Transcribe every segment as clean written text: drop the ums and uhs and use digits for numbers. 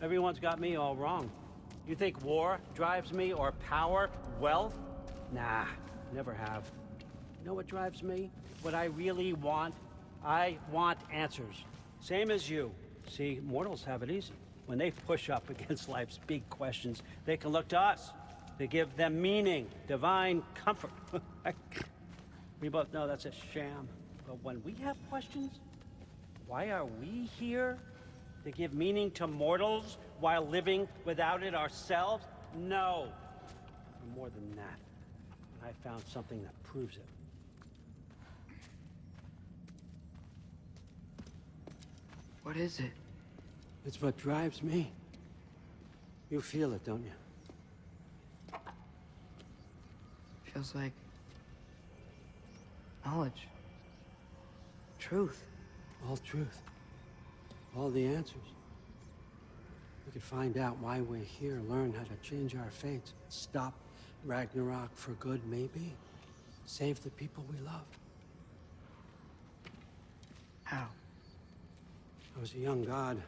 Everyone's got me all wrong. You think war drives me, or power, wealth? Nah, never have. You know what drives me? What I really want? I want answers. Same as you. See, mortals have it easy. When they push up against life's big questions, they can look to us. To give them meaning, divine comfort. We both know that's a sham. But when we have questions, why are we here? To give meaning to mortals while living without it ourselves? No. For more than that. I found something that proves it. What is it? It's what drives me. You feel it, don't you? Feels like knowledge. Truth. All truth. All the answers. We could find out why we're here, learn how to change our fates, stop Ragnarök for good, maybe. Save the people we love. How? I was a young god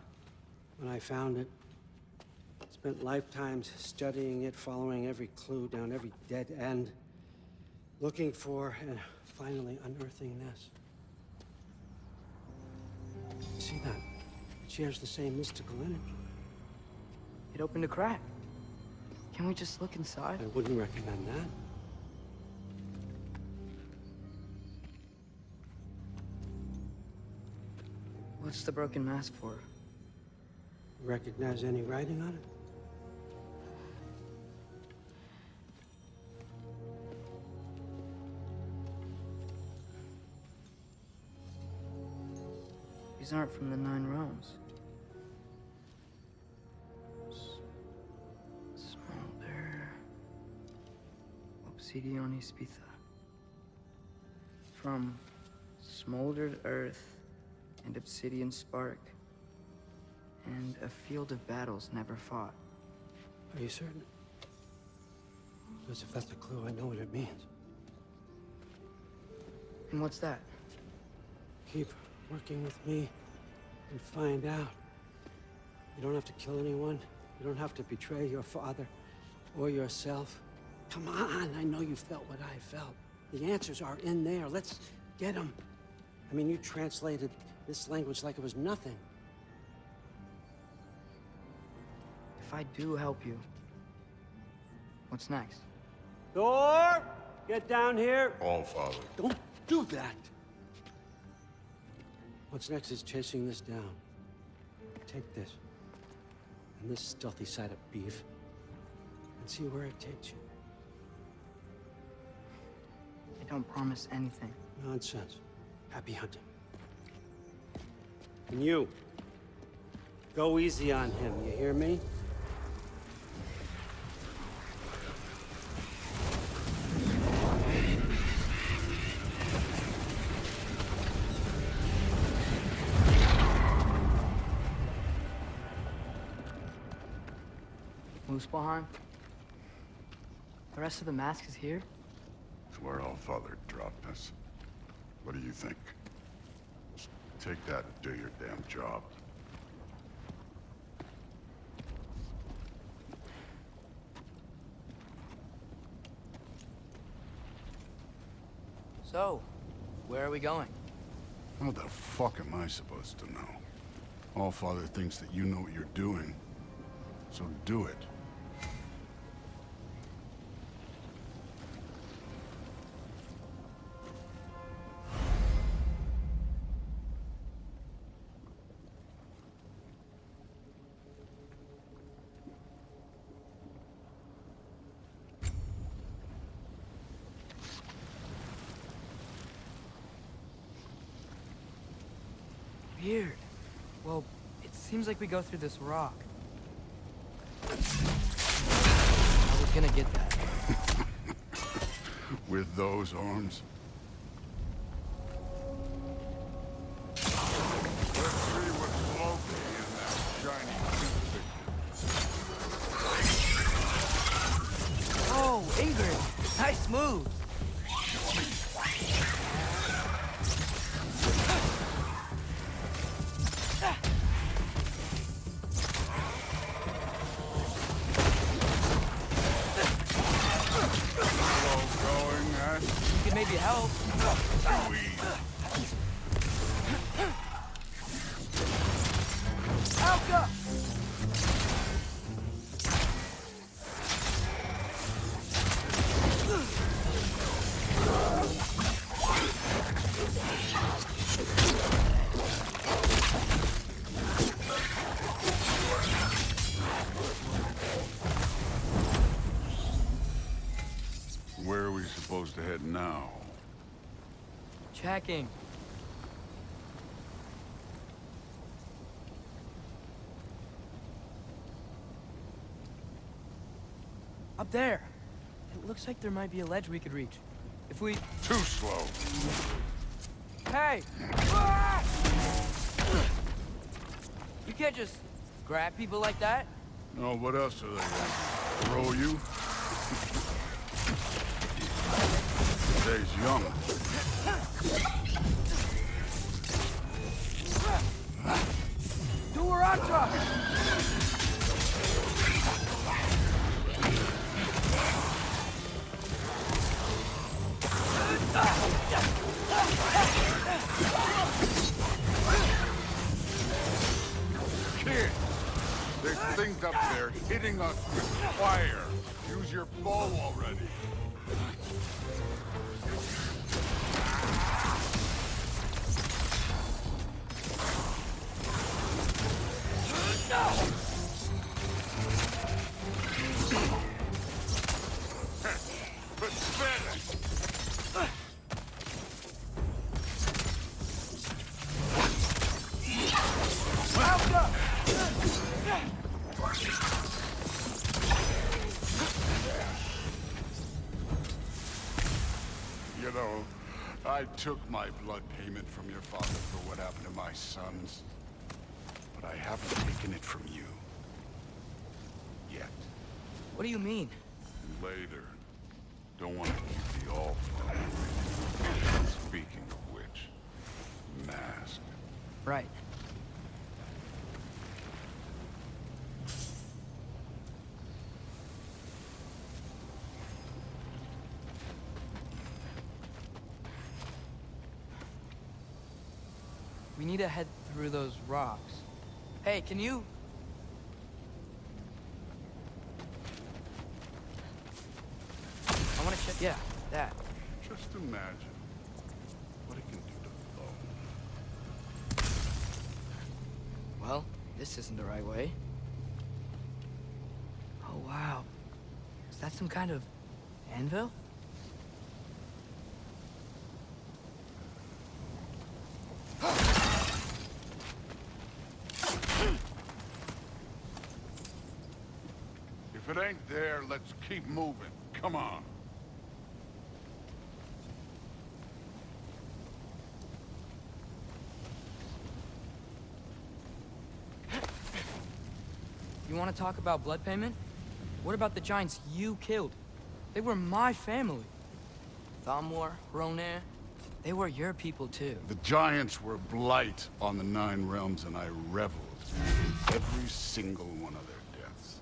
when I found it. Spent lifetimes studying it, following every clue down every dead end. Looking for and finally unearthing this. See that? It shares the same mystical energy. It opened a crack. Can we just look inside? I wouldn't recommend that. What's the broken mask for? Recognize any writing on it? These aren't from the Nine Realms. Smolder. Obsidion Spitha. From smoldered earth and obsidian spark, and a field of battles never fought. Are you certain? Because if that's a clue, I know what it means. And what's that? Keep working with me and find out. You don't have to kill anyone. You don't have to betray your father or yourself. Come on, I know you felt what I felt. The answers are in there. Let's get them. I mean, you translated this language like it was nothing. If I do help you, what's next? Thor! Get down here! All Father. Don't do that! What's next is chasing this down. Take this, and this stealthy side of beef, and see where it takes you. I don't promise anything. Nonsense. Happy hunting. And you, go easy on him, you hear me? Muspelheim? The rest of the mask is here? It's where All Father dropped us. What do you think? Just take that and do your damn job. So, where are we going? What the fuck am I supposed to know? All Father thinks that you know what you're doing, so do it. Weird. Well, it seems like we go through this rock. I was gonna get that. With those arms? Let's see what's floating in that shiny toothpick. Oh, Ingrid! Nice move! maybe help. Alka! Where are we supposed to head now? Checking. Up there. It looks like there might be a ledge we could reach. If we... Too slow. Hey! Ah! You can't just grab people like that. No, what else are they gonna throw you? Today's young. Do her on top! Kid! There's things up there hitting us with fire. Use your bow already. You know, I took my blood payment from your father for what happened to my sons. But I haven't taken it from you. Yet. What do you mean? Later. Don't want to keep the all. Speaking of which, mask. Right. We need to head through those rocks. Hey, can you... I want to check... Yeah, that. Just imagine what it can do to the bone. Well, this isn't the right way. Oh, wow. Is that some kind of anvil? If it ain't there, let's keep moving. Come on. You want to talk about blood payment? What about the giants you killed? They were my family. Thamor, Ronair, they were your people too. The giants were blight on the Nine Realms, and I reveled in every single one of their deaths.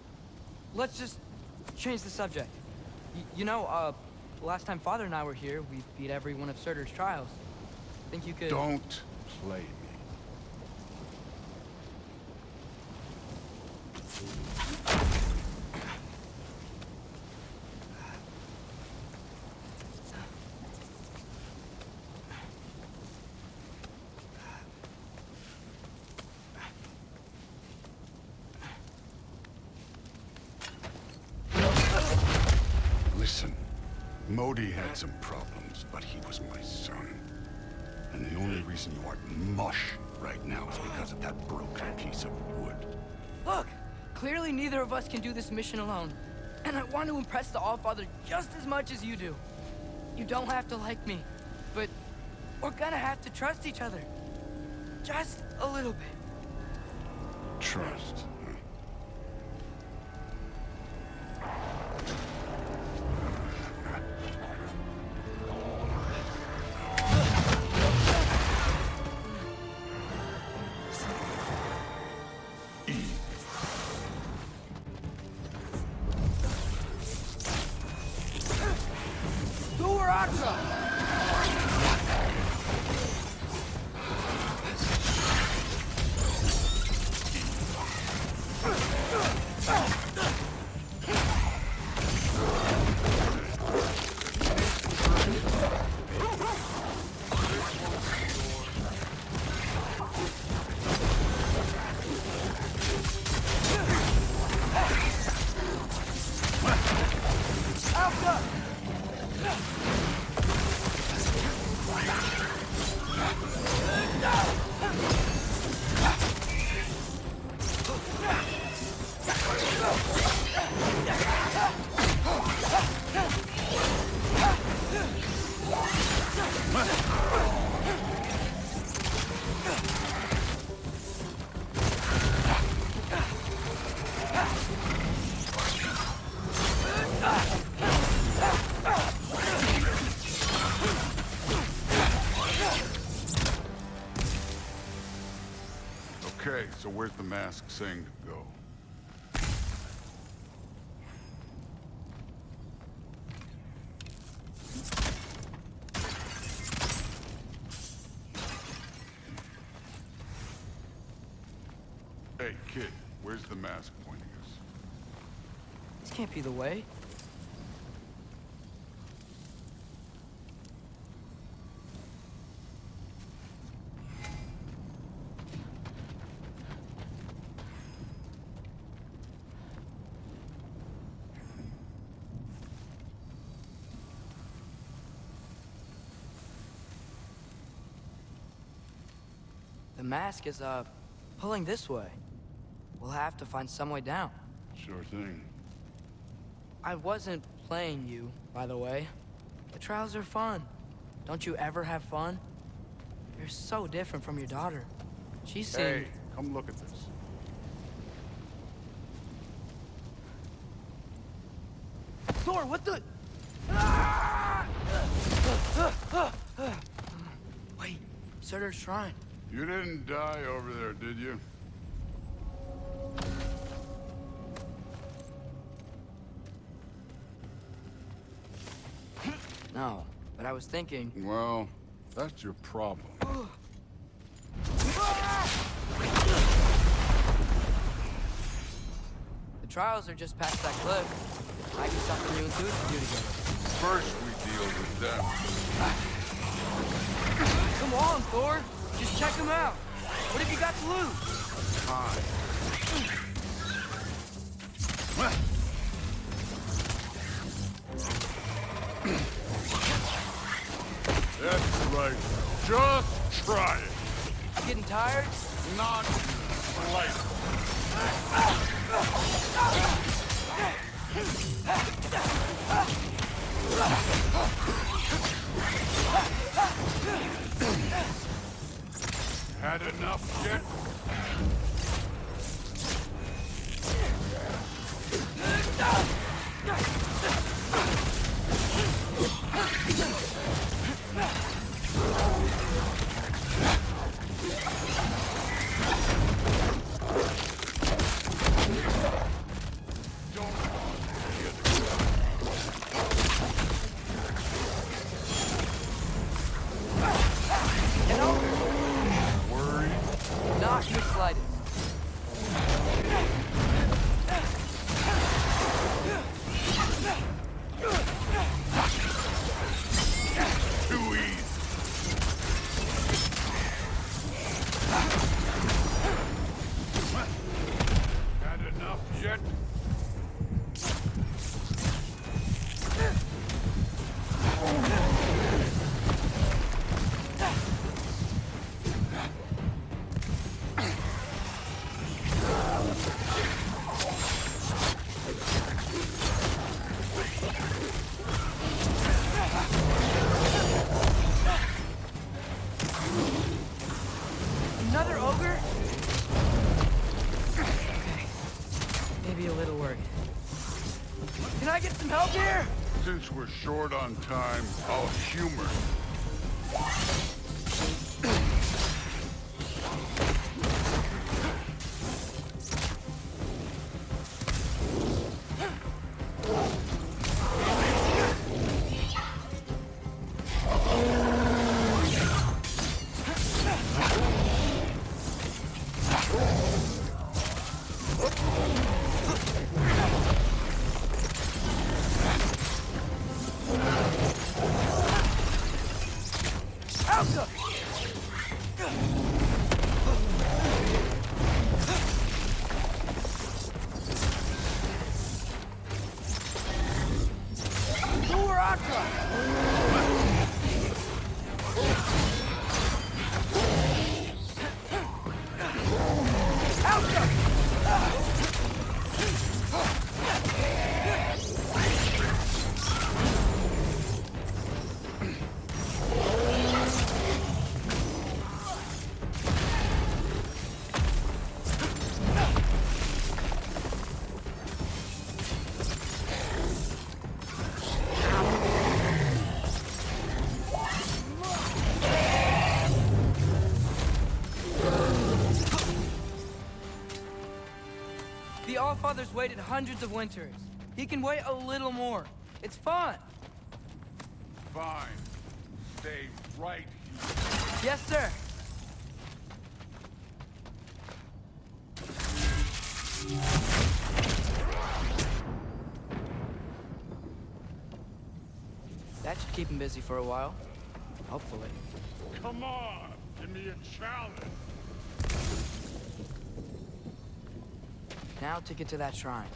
Let's just change the subject. You know, last time Father and I were here, we beat every one of Surtur's trials. Think you could... Don't play me. Listen, Modi had some problems, but he was my son. And the only reason you aren't mush right now is because of that broken piece of wood. Look! Clearly neither of us can do this mission alone. And I want to impress the Allfather just as much as you do. You don't have to like me, but we're gonna have to trust each other. Just a little bit. Trust. Huh? Durata! where's the mask saying to go? Hey, kid, where's the mask pointing us? This can't be the way. The mask is, pulling this way. We'll have to find some way down. Sure thing. I wasn't playing you, by the way. The trials are fun. Don't you ever have fun? You're so different from your daughter. She seemed... Hey, come look at this. Thor, what the... Wait, Surtur's shrine. You didn't die over there, did you? No, but I was thinking... Well, that's your problem. The trials are just past that cliff. Might be something you and Dude can do together. First, we deal with them. Come on, Thor. Just check them out. What have you got to lose? Time. That's right. Just try it. Getting tired? Not slightly. Had enough yet? Not the slightest. Too easy. Had enough yet? Another ogre? Okay. Maybe a little worried. Can I get some help here? Since we're short on time, I'll humor. Out The Allfather's waited hundreds of winters. He can wait a little more. It's fun. Fine. Stay right here. Yes, sir. That should keep him busy for a while. Hopefully. Come on, give me a challenge. Now to get to that shrine.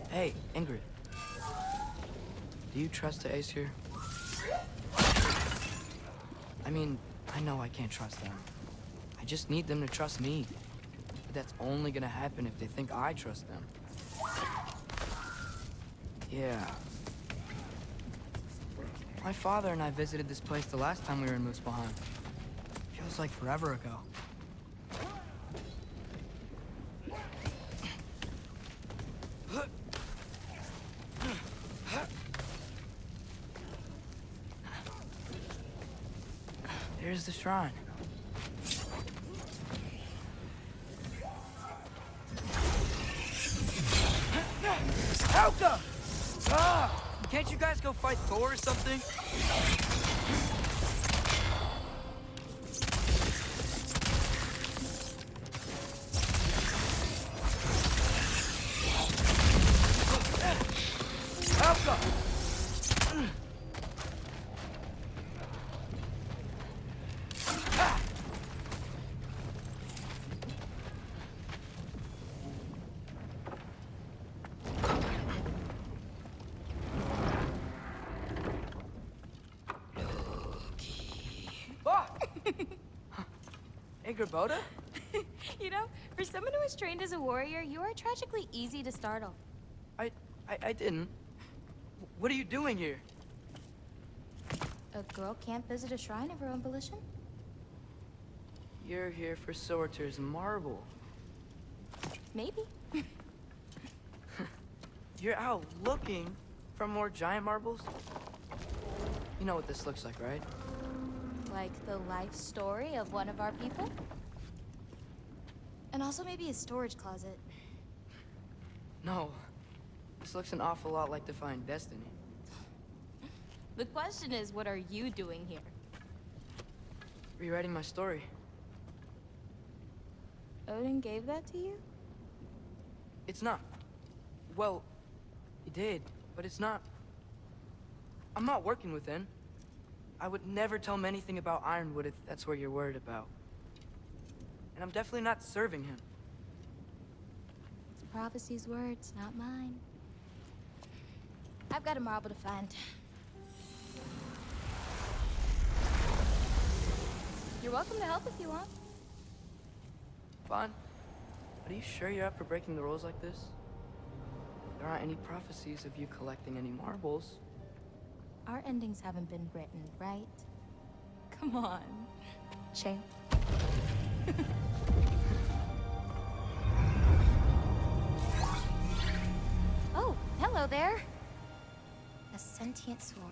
Hey, Ingrid. Do you trust the Aesir? I mean, I know I can't trust them. I just need them to trust me. But that's only gonna happen if they think I trust them. Yeah. My father and I visited this place the last time we were in Muspelheim. Feels like forever ago. Here's the shrine. Helga! Ah! Can't you guys go fight Thor or something? Helga! Boda? You know, for someone who was trained as a warrior, you are tragically easy to startle. I didn't. What are you doing here? A girl can't visit a shrine of her own volition? You're here for Sorter's marble. Maybe. You're out looking for more giant marbles? You know what this looks like, right? Like the life story of one of our people? And also maybe a storage closet. No. This looks an awful lot like Defying Destiny. The question is, what are you doing here? Rewriting my story. Odin gave that to you? It's not. Well, he did, but it's not. I'm not working with him. I would never tell him anything about Ironwood if that's what you're worried about. And I'm definitely not serving him. It's prophecy's words, not mine. I've got a marble to find. You're welcome to help if you want. Fine. But are you sure you're up for breaking the rules like this? There aren't any prophecies of you collecting any marbles. Our endings haven't been written, right? Come on, champ. Oh, hello there. A sentient sword.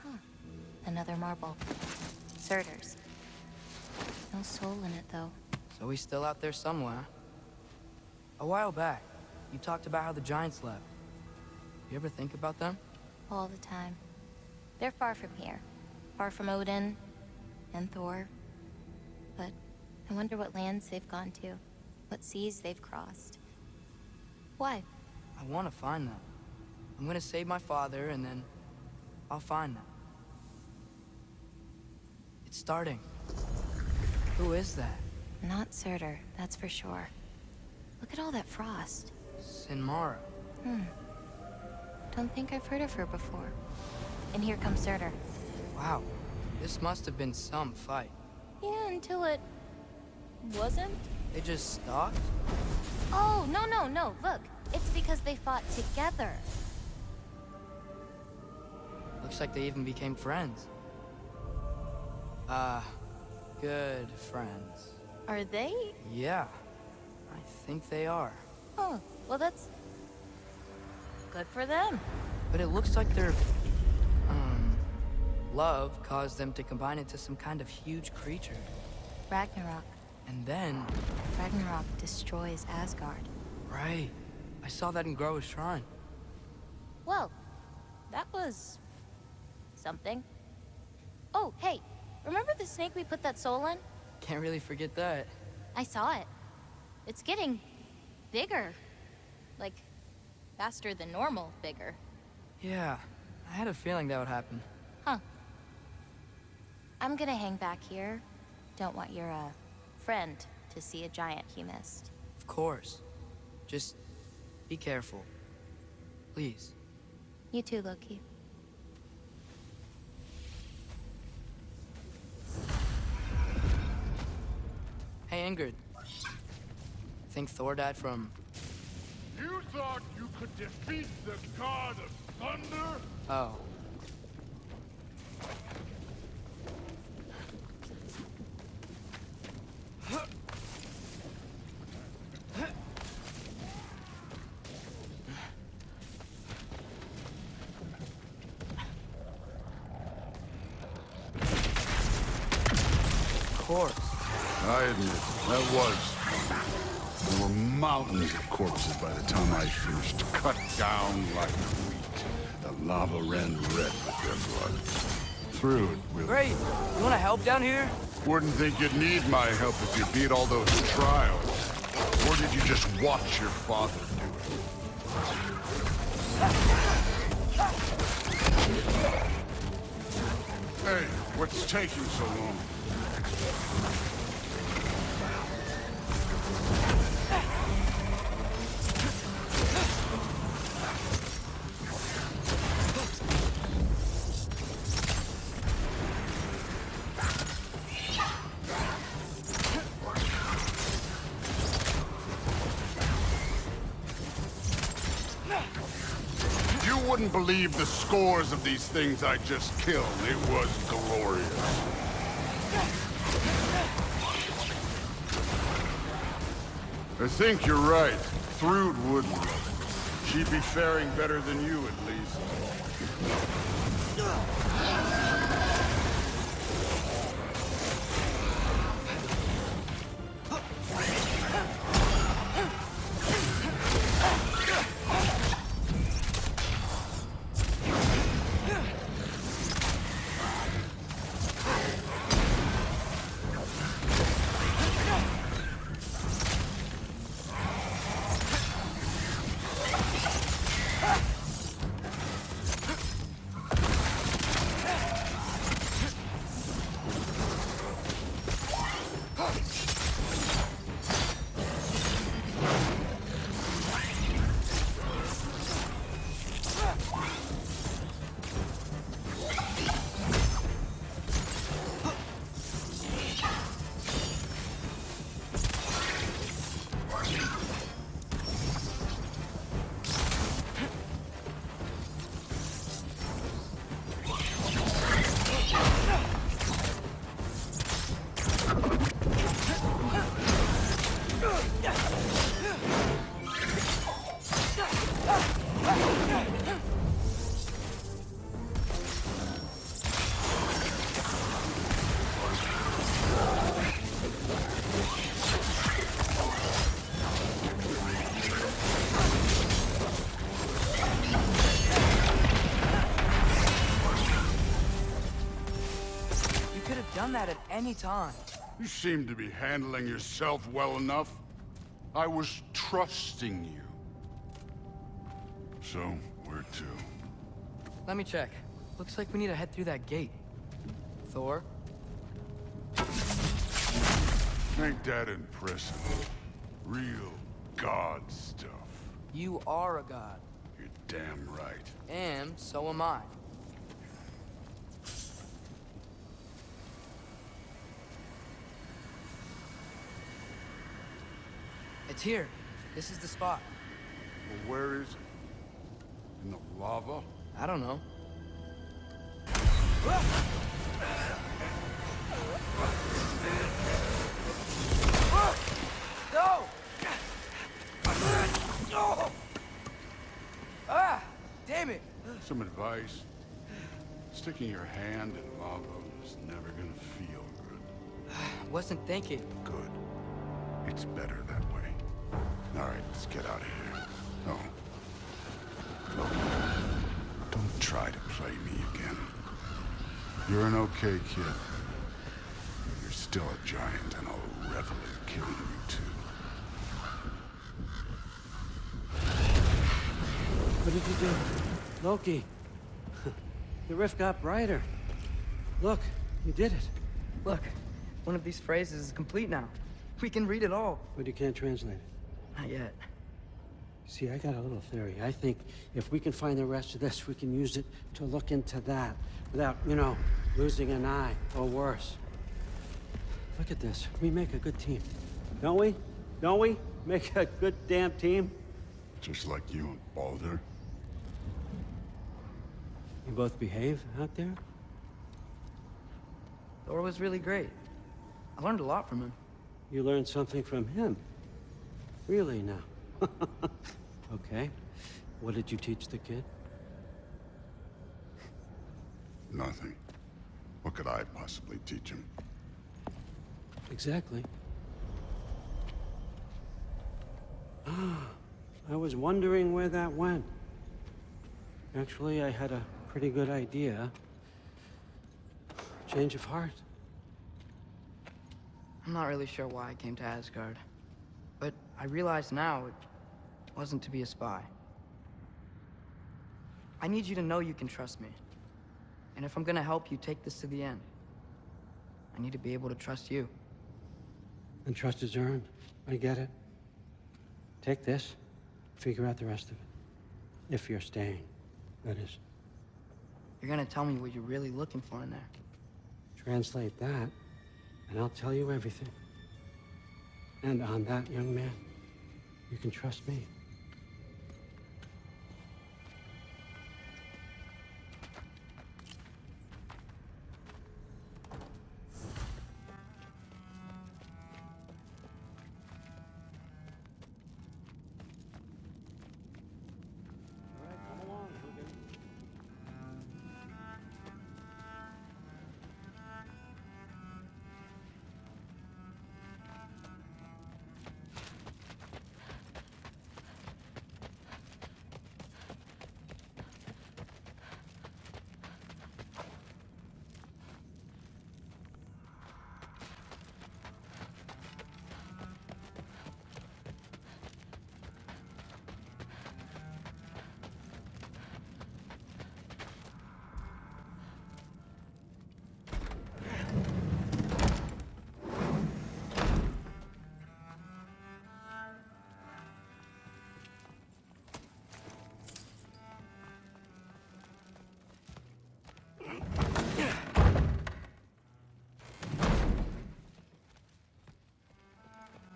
Huh. Another marble. Surtur's. No soul in it, though. So he's still out there somewhere. A while back, you talked about how the giants left. You ever think about them? All the time. They're far from here. Far from Odin and Thor. But I wonder what lands they've gone to. What seas they've crossed. Why? I want to find them. I'm gonna save my father, and then I'll find them. It's starting. Who is that? Not Surtur, that's for sure. Look at all that frost. Sinmara. Don't think I've heard of her before. And here comes Surtur. Wow. This must have been some fight. Yeah, until it... wasn't? They just stalked? Oh, no. Look, it's because they fought together. Looks like they even became friends. Good friends. Are they? Yeah. I think they are. Oh, well that's... good for them. But it looks like their... love caused them to combine into some kind of huge creature. Ragnarök. And then... Ragnarok destroys Asgard. Right. I saw that in Groa's shrine. Whoa, that was... something. Oh, hey, remember the snake we put that soul in? Can't really forget that. I saw it. It's getting bigger. Like, faster than normal bigger. Yeah, I had a feeling that would happen. Huh. I'm gonna hang back here. Don't want your, friend to see a giant he missed. Of course. Just be careful. Please. You too, Loki. Hey, Ingrid. Think Thor died from... You thought you could defeat the god of thunder? Oh. Of course. I admit, that was. There were mountains of corpses by the time I finished, cut down like wheat. The lava ran red with their blood. Through it, will. Great. You want to help down here? Wouldn't think you'd need my help if you beat all those trials. Or did you just watch your father do it? Hey, what's taking so long? You wouldn't believe the scores of these things I just killed. It was glorious. I think you're right. Thrud wouldn't. She'd be faring better than you, at least. Done that at any time. You seem to be handling yourself well enough. I was trusting you. So, where to? Let me check. Looks like we need to head through that gate. Thor? Ain't that impressive? Real god stuff. You are a god. You're damn right. And so am I. It's here. This is the spot. Well, where is it? In the lava? I don't know. No! Ah! Damn it! Some advice. Sticking your hand in lava is never gonna feel good. Wasn't thinking. Good. It's better that way. All right, let's get out of here. Oh. Look, don't try to play me again. You're an okay kid. You're still a giant, and I'll revel in killing you too. What did you do? Loki. The rift got brighter. Look, you did it. Look, one of these phrases is complete now. We can read it all. But you can't translate it. Not yet. See, I got a little theory. I think if we can find the rest of this, we can use it to look into that without, losing an eye or worse. Look at this. We make a good team. Don't we? Don't we? Make a good damn team? Just like you and Baldur. You both behave out there? Thor was really great. I learned a lot from him. You learned something from him? Really now? Okay. What did you teach the kid? Nothing. What could I possibly teach him? Exactly. I was wondering where that went. Actually, I had a pretty good idea. Change of heart. I'm not really sure why I came to Asgard. But I realize now it wasn't to be a spy. I need you to know you can trust me. And if I'm gonna help you take this to the end, I need to be able to trust you. And trust is earned. I get it. Take this, figure out the rest of it. If you're staying, that is. You're gonna tell me what you're really looking for in there. Translate that, and I'll tell you everything. And on that, young man, you can trust me. All right, come along, Hogan.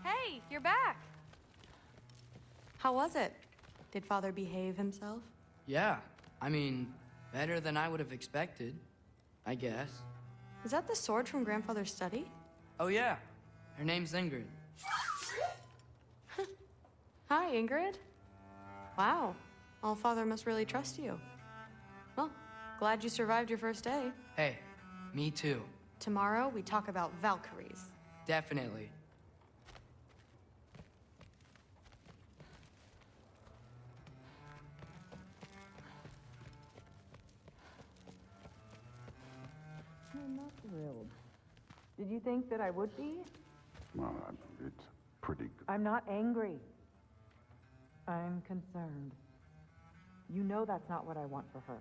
Hey, you're back. How was it? Did Father behave himself? Yeah, I mean, better than I would have expected, I guess. Is that the sword from Grandfather's study? Oh yeah, her name's Ingrid. Hi, Ingrid. Wow, All-Father must really trust you. Well, glad you survived your first day. Hey, me too. Tomorrow, we talk about Valkyries. Definitely. I'm not thrilled. Did you think that I would be? Well, it's pretty good. I'm not angry. I'm concerned. You know that's not what I want for her.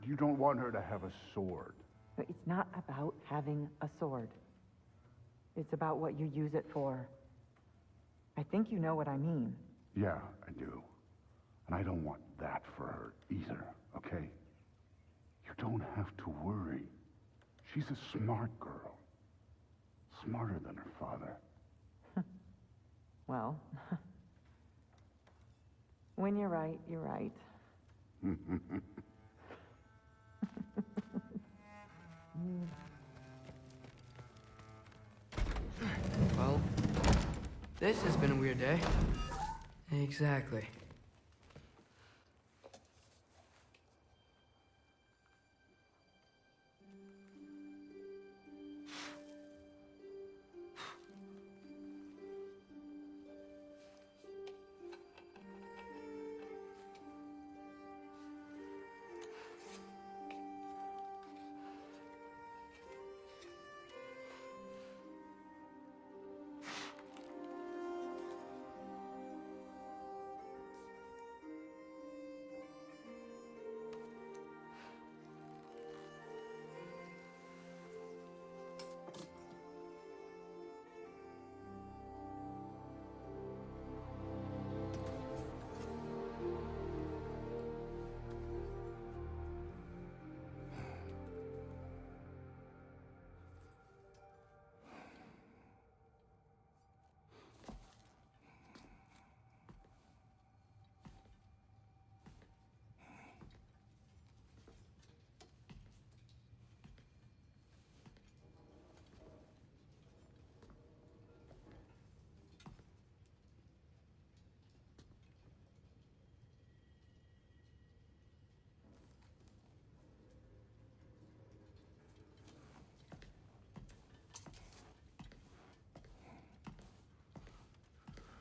You don't want her to have a sword. But it's not about having a sword. It's about what you use it for. I think you know what I mean. Yeah, I do. And I don't want that for her either, okay? You don't have to worry. She's a smart girl. Smarter than her father. Well, when you're right, you're right. Well, this has been a weird day. Exactly.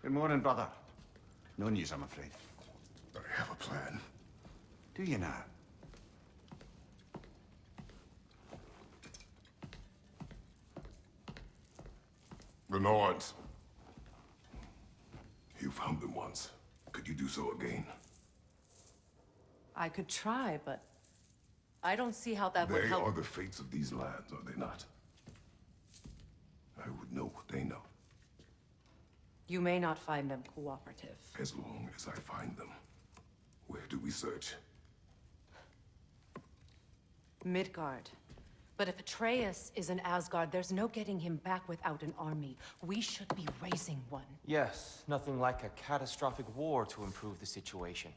Good morning, brother. No news, I'm afraid. I have a plan. Do you now? The Nords. You found them once. Could you do so again? I could try, but I don't see how that would They help. are the fates of these lands, are they not? I would know what they know, You may not find them cooperative. as long as I find them. Where do we search? Midgard. But if Atreus is in Asgard, there's no getting him back without an army. We should be raising one. Yes, nothing like a catastrophic war to improve the situation.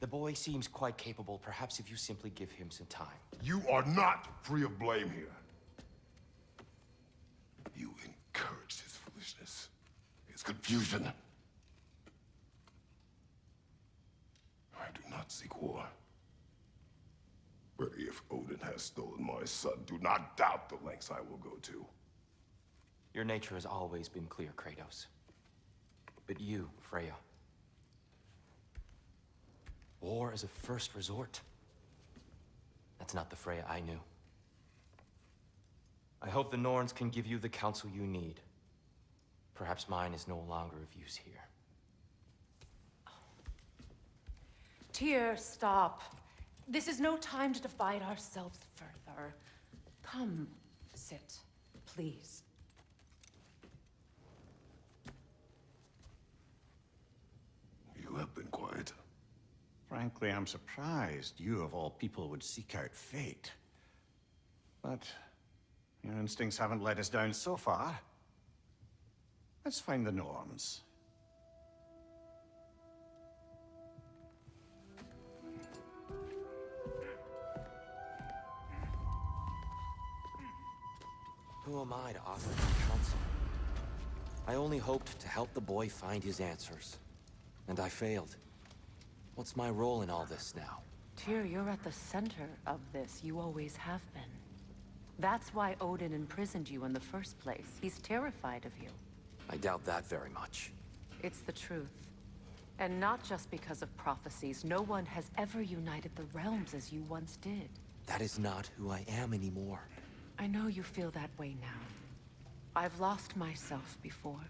The boy seems quite capable. Perhaps if you simply give him some time. You are not free of blame here. You encouraged his foolishness, his confusion. I do not seek war. But if Odin has stolen my son, do not doubt the lengths I will go to. Your nature has always been clear, Kratos. But you, Freya. War as a first resort. That's not the Freya I knew. I hope the Norns can give you the counsel you need. Perhaps mine is no longer of use here. Tyr, stop. This is no time to divide ourselves further. Come, sit, please. You have been quiet. Frankly, I'm surprised you, of all people, would seek out fate. But your instincts haven't let us down so far. Let's find the Norns. Who am I to offer him counsel? I only hoped to help the boy find his answers. And I failed. What's my role in all this now? Tyr, you're at the center of this. You always have been. That's why Odin imprisoned you in the first place. He's terrified of you. I doubt that very much. It's the truth. And not just because of prophecies. No one has ever united the realms as you once did. That is not who I am anymore. I know you feel that way now. I've lost myself before.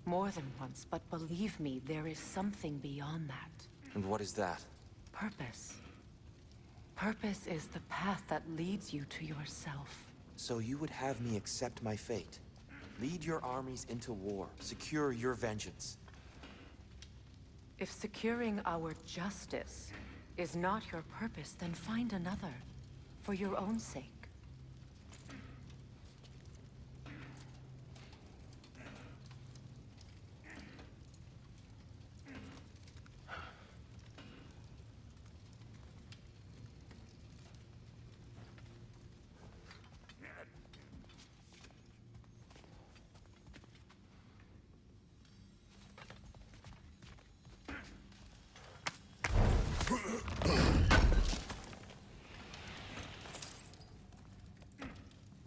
More than once, but believe me, there is something beyond that. And what is that? Purpose. Purpose is the path that leads you to yourself. So you would have me accept my fate? Lead your armies into war, secure your vengeance. If securing our justice is not your purpose, then find another. For your own sake.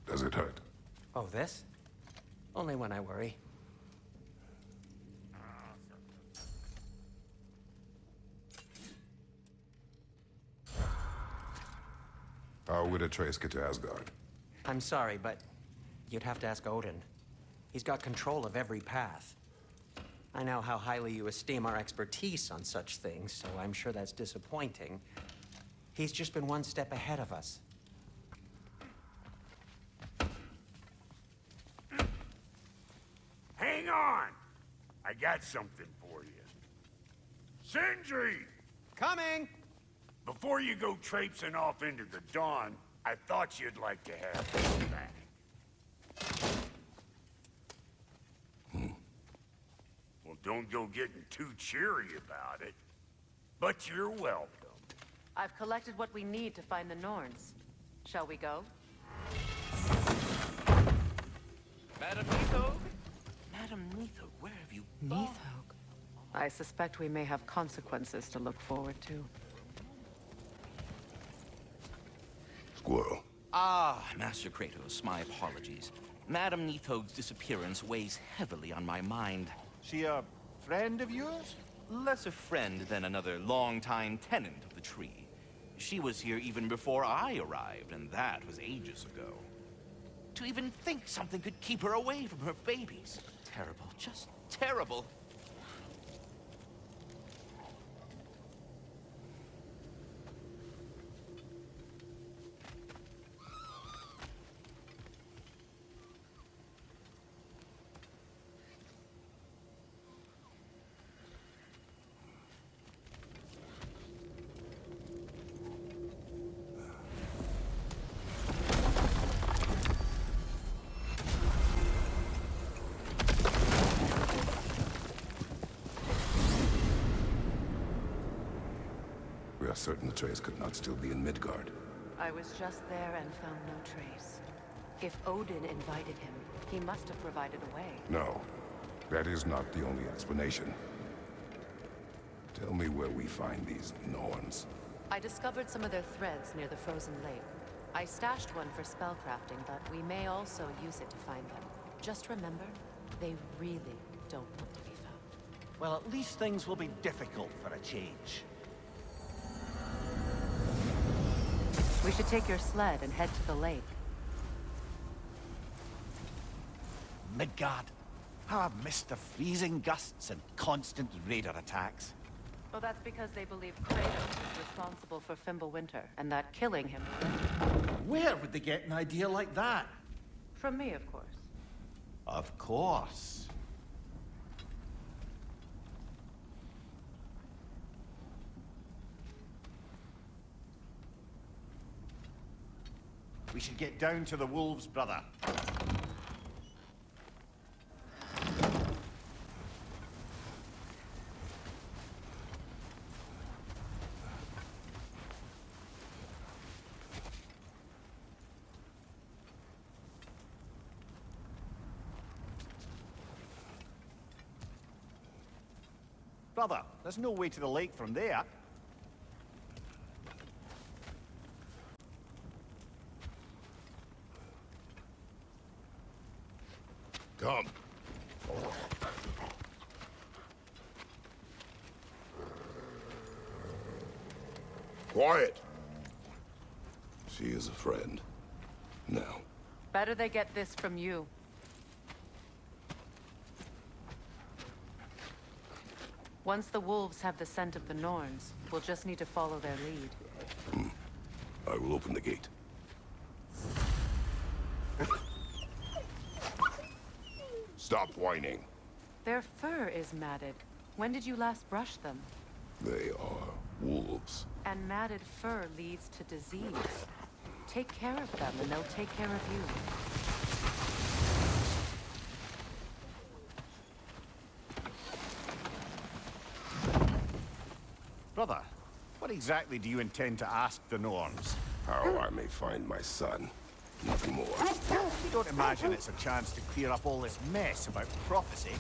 Does it hurt? Oh, this? Only when I worry. How would Atreus get to Asgard? I'm sorry, but you'd have to ask Odin. He's got control of every path. I know how highly you esteem our expertise on such things, so I'm sure that's disappointing. He's just been one step ahead of us. Hang on! I got something for you. Sindri! Coming! Before you go traipsing off into the dawn, I thought you'd like to have this back. Well, don't go getting too cheery about it. But you're welcome. I've collected what we need to find the Norns. Shall we go? Madam Nithog? Madam Nithog, where have you gone? Nithog. I suspect we may have consequences to look forward to. Squirrel. Ah, Master Kratos, my apologies. Madam Nithog's disappearance weighs heavily on my mind. She a friend of yours? Less a friend than another long-time tenant of the tree. She was here even before I arrived, and that was ages ago. To even think something could keep her away from her babies. Terrible, just terrible. We are certain the trace could not still be in Midgard. I was just there and found no trace. If Odin invited him, he must have provided a way. No, that is not the only explanation. Tell me where we find these Norns. I discovered some of their threads near the frozen lake. I stashed one for spellcrafting, but we may also use it to find them. Just remember, they really don't want to be found. Well, at least things will be difficult for a change. We should take your sled and head to the lake. Midgard. How I've missed the freezing gusts and constant raider attacks. Well, that's because they believe Kratos is responsible for Fimbulwinter, and that killing him will end it. Where would they get an idea like that? From me, of course. Of course. We should get down to the wolves, brother. Brother, there's no way to the lake from there. Come. Quiet. She is a friend. Now. Better they get this from you. Once the wolves have the scent of the Norns, we'll just need to follow their lead. I will open the gate. Stop whining. Their fur is matted. When did you last brush them? They are wolves. And matted fur leads to disease. Take care of them, and they'll take care of you. Brother, what exactly do you intend to ask the Norns? How I may find my son. Nothing more. You don't imagine it's a chance to clear up all this mess about prophecy?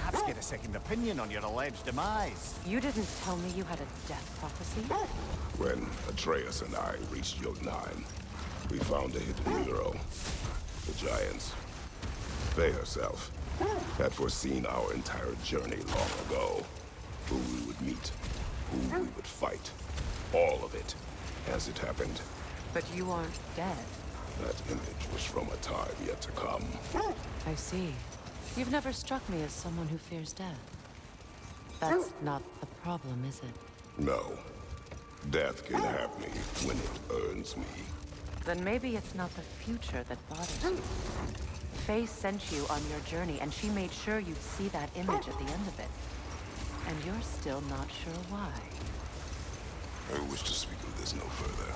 Perhaps get a second opinion on your alleged demise. You didn't tell me you had a death prophecy? When Atreus and I reached Jotunheim, we found a hidden hero. The Giants. They herself had foreseen our entire journey long ago. Who we would meet, who we would fight. All of it, as it happened. But you aren't dead. That image was from a time yet to come. I see. You've never struck me as someone who fears death. That's not the problem, is it? No. Death can have me when it earns me. Then maybe it's not the future that bothers you. Faye sent you on your journey, and she made sure you'd see that image at the end of it. And you're still not sure why. I wish to speak of this no further.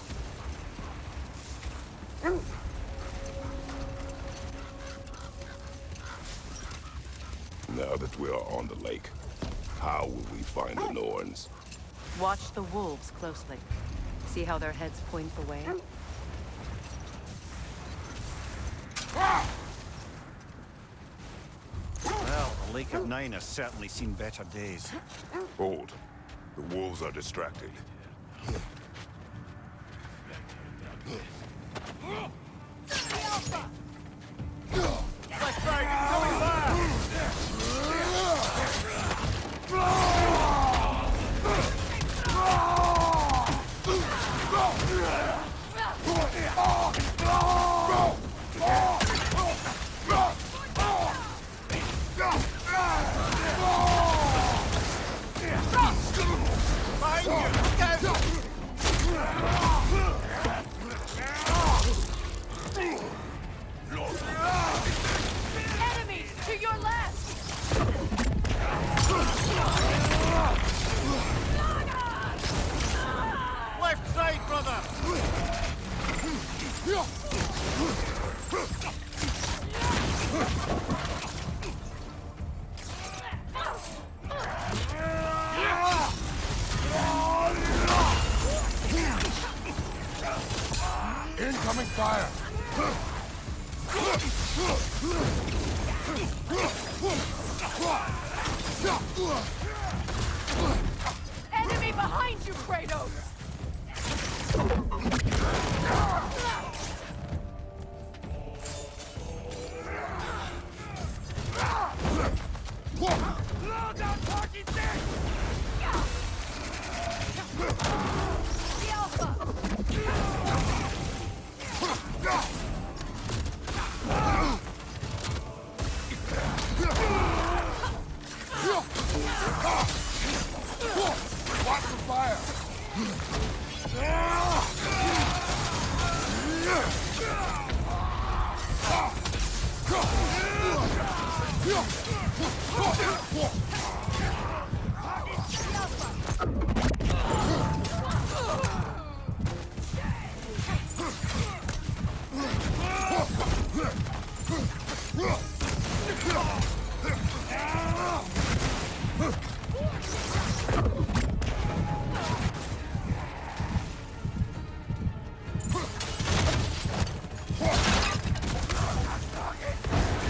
Now that we are on the lake, how will we find the Norns? Watch the wolves closely. See how their heads point the way? Well, the Lake of Nine has certainly seen better days. Hold. The wolves are distracted. Black Dragon coming back! Enemies to your left! Left side, brother! Incoming fire! Enemy behind you, Kratos! Load that talking stick! The Alpha! Watch the fire!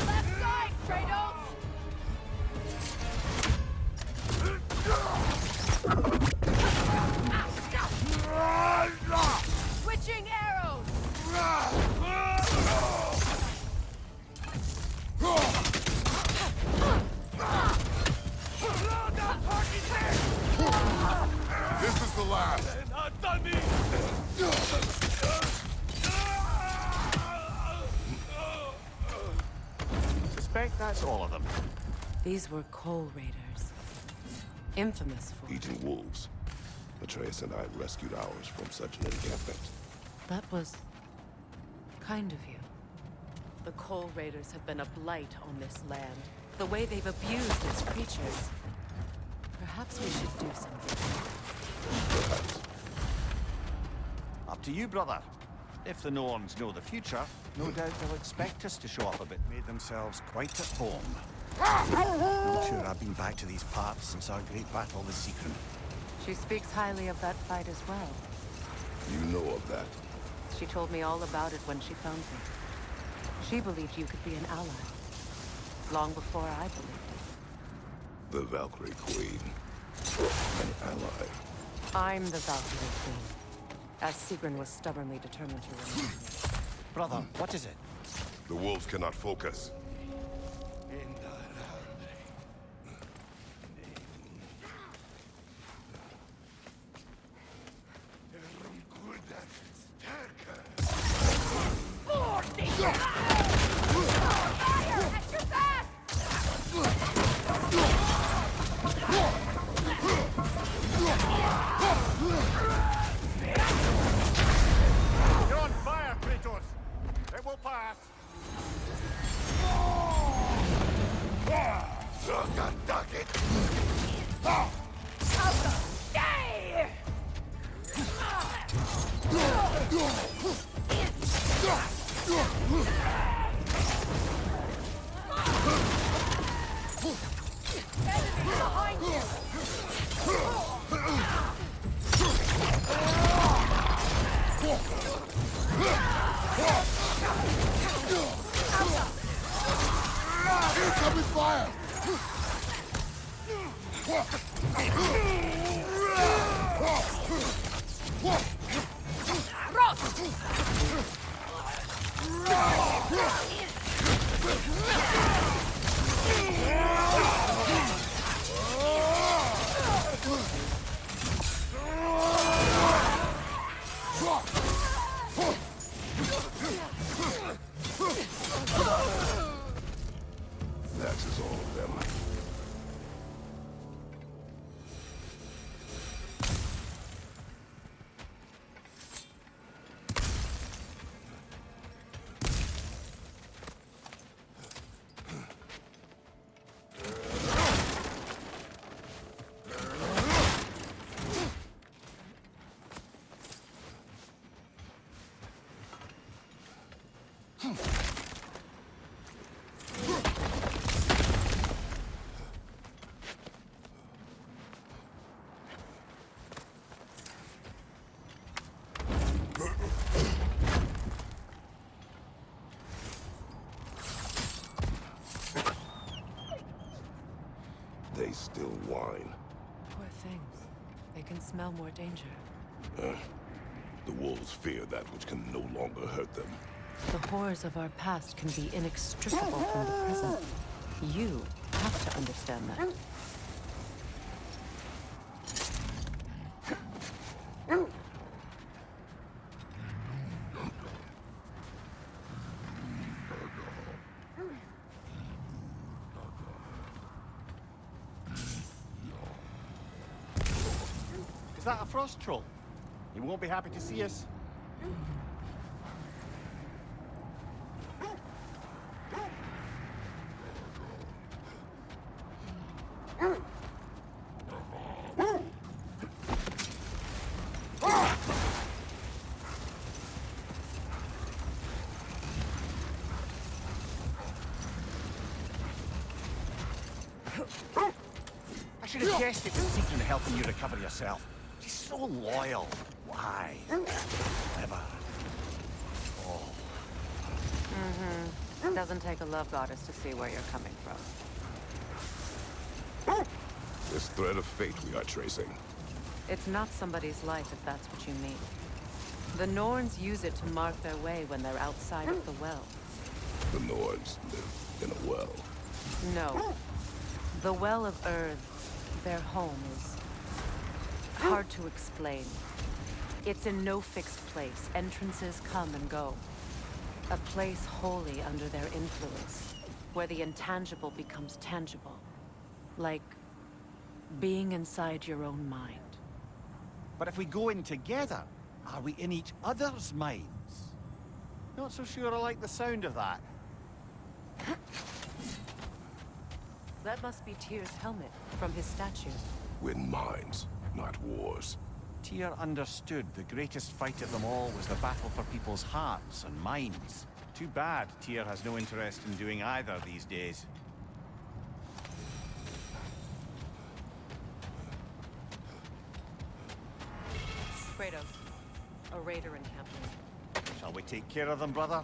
Left side, Kratos! Switching arrows! Load that talking stick! This is the last! Not done me! Suspect that's all of them. These were Coal Raiders. Infamous for... Eating wolves. Atreus and I rescued ours from such an encampment. That was... kind of you. The Coal Raiders have been a blight on this land. The way they've abused its creatures. Perhaps we should do something. Perhaps. Up to you, brother. If the Norns know the future, no doubt they'll expect us to show up a bit. Made themselves quite at home. Not sure I've been back to these parts since our great battle with Seacon. She speaks highly of that fight as well. You know of that. She told me all about it when she found me. She believed you could be an ally. Long before I believed it. The Valkyrie Queen. An ally. I'm the Valkyrie Queen. As Sigrun was stubbornly determined to remain. Brother, what is it? The wolves cannot focus. You're on fire, Kratos! It will pass! Behind you! Incoming fire! That is all of them. they still whine. Poor things. They can smell more danger. The wolves fear that which can no longer hurt them. The horrors of our past can be inextricable from the present. You have to understand that. Is that a frost troll? He won't be happy to see us. I should have guessed it was secret in helping you recover yourself. She's so loyal. Why? Never. Oh. It doesn't take a love goddess to see where you're coming from. This thread of fate we are tracing. It's not somebody's life, if that's what you mean. The Norns use it to mark their way when they're outside of the well. The Nords live in a well. No. The Well of Earth, their home, is hard to explain. It's in no fixed place. Entrances come and go. A place wholly under their influence, where the intangible becomes tangible. Like being inside your own mind. But if we go in together, are we in each other's minds? Not so sure I like the sound of that. That must be Tyr's helmet, from his statue. Win minds, not wars. Tyr understood the greatest fight of them all was the battle for people's hearts and minds. Too bad Tyr has no interest in doing either these days. Kratos, a raider encampment. Shall we take care of them, brother?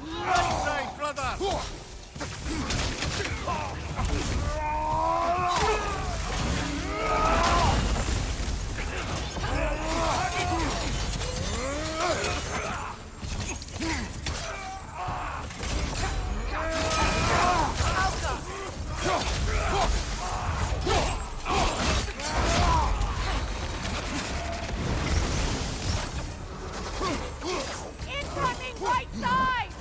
Right side, brother! Incoming right side!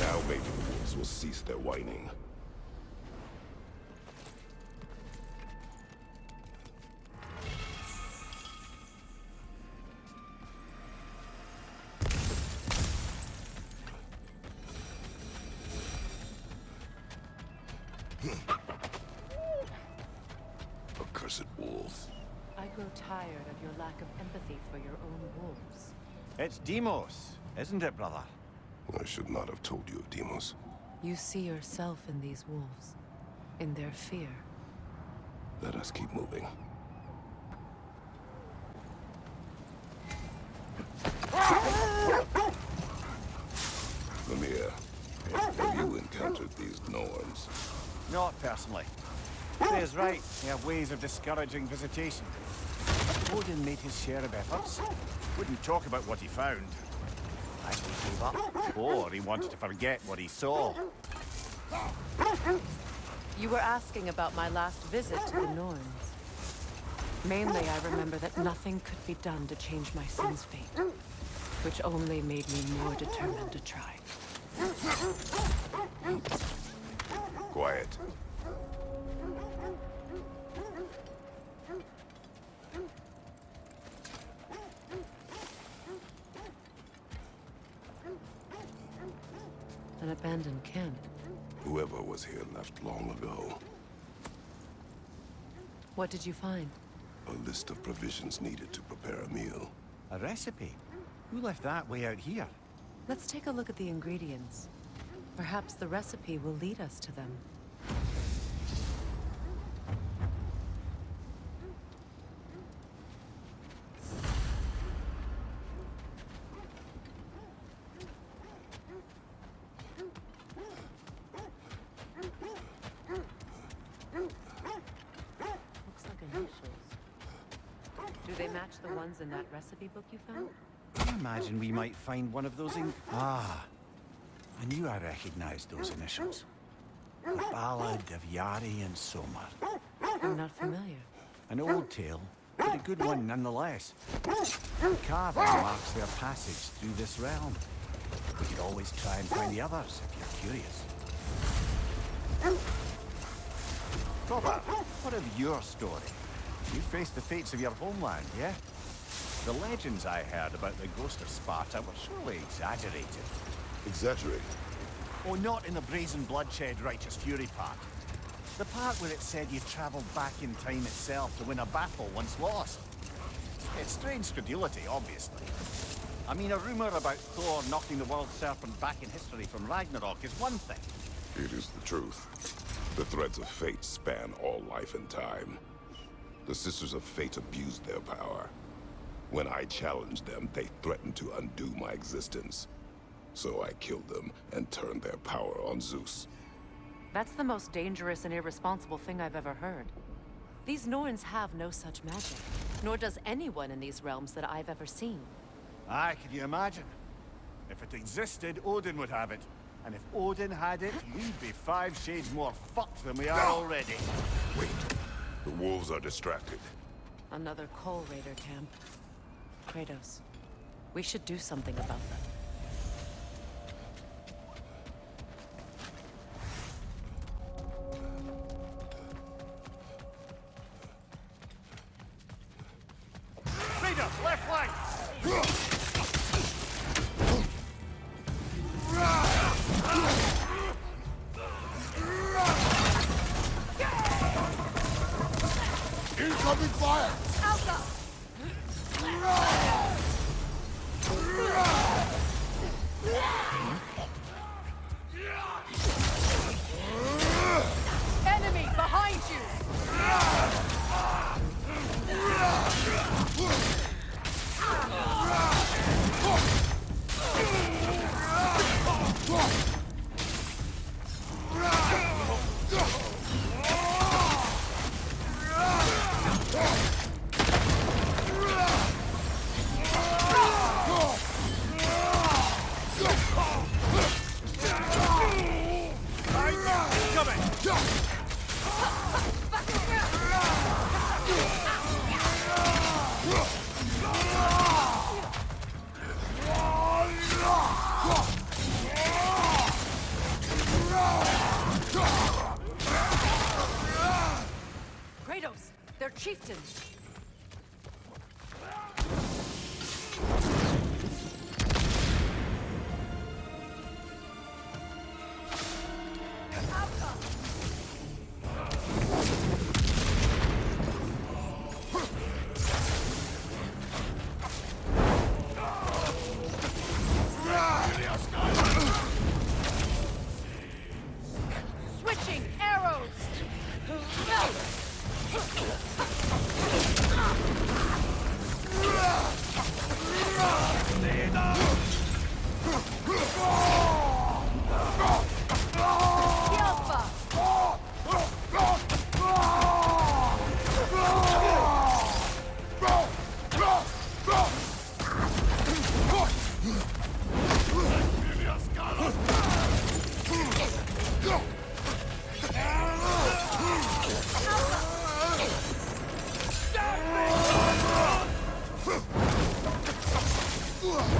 Now maybe the wolves will cease their whining. Accursed wolves. I grow tired of your lack of empathy for your own wolves. It's Deimos, isn't it, brother? I should not have told you of Deimos. You see yourself in these wolves, in their fear. Let us keep moving. Not personally. Freya's right. They have ways of discouraging visitation. Odin made his share of efforts. Wouldn't talk about what he found. Either he gave up, or he wanted to forget what he saw. You were asking about my last visit to the Norns. Mainly, I remember that nothing could be done to change my son's fate, which only made me more determined to try. Quiet. An abandoned camp. Whoever was here left long ago. What did you find? A list of provisions needed to prepare a meal. A recipe? Who left that way out here? Let's take a look at the ingredients. Perhaps the recipe will lead us to them. Looks like initials. Do they match the ones in that recipe book you found? I imagine we might find one of those in... Ah, I knew I recognized those initials. The Ballad of Yari and Somar. I'm not familiar. An old tale, but a good one nonetheless. The carving marks their passage through this realm. We could always try and find the others, if you're curious. Robert, what of your story? You faced the fates of your homeland, yeah? The legends I heard about the ghost of Sparta were surely exaggerated. Exaggerated? Oh, not in the brazen bloodshed righteous fury part. The part where it said you traveled back in time itself to win a battle once lost. It's strange credulity, obviously. I mean, a rumor about Thor knocking the world serpent back in history from Ragnarök is one thing. It is the truth. The threads of fate span all life and time. The Sisters of Fate abused their power. When I challenged them, they threatened to undo my existence. So I killed them and turned their power on Zeus. That's the most dangerous and irresponsible thing I've ever heard. These Norns have no such magic, nor does anyone in these realms that I've ever seen. Aye, can you imagine? If it existed, Odin would have it. And if Odin had it, we'd be 5 shades more fucked than we are already. Wait. The wolves are distracted. Another Coal Raider camp. Kratos, we should do something about them. Raider, left flank! Incoming fire! Alpha! Ugh!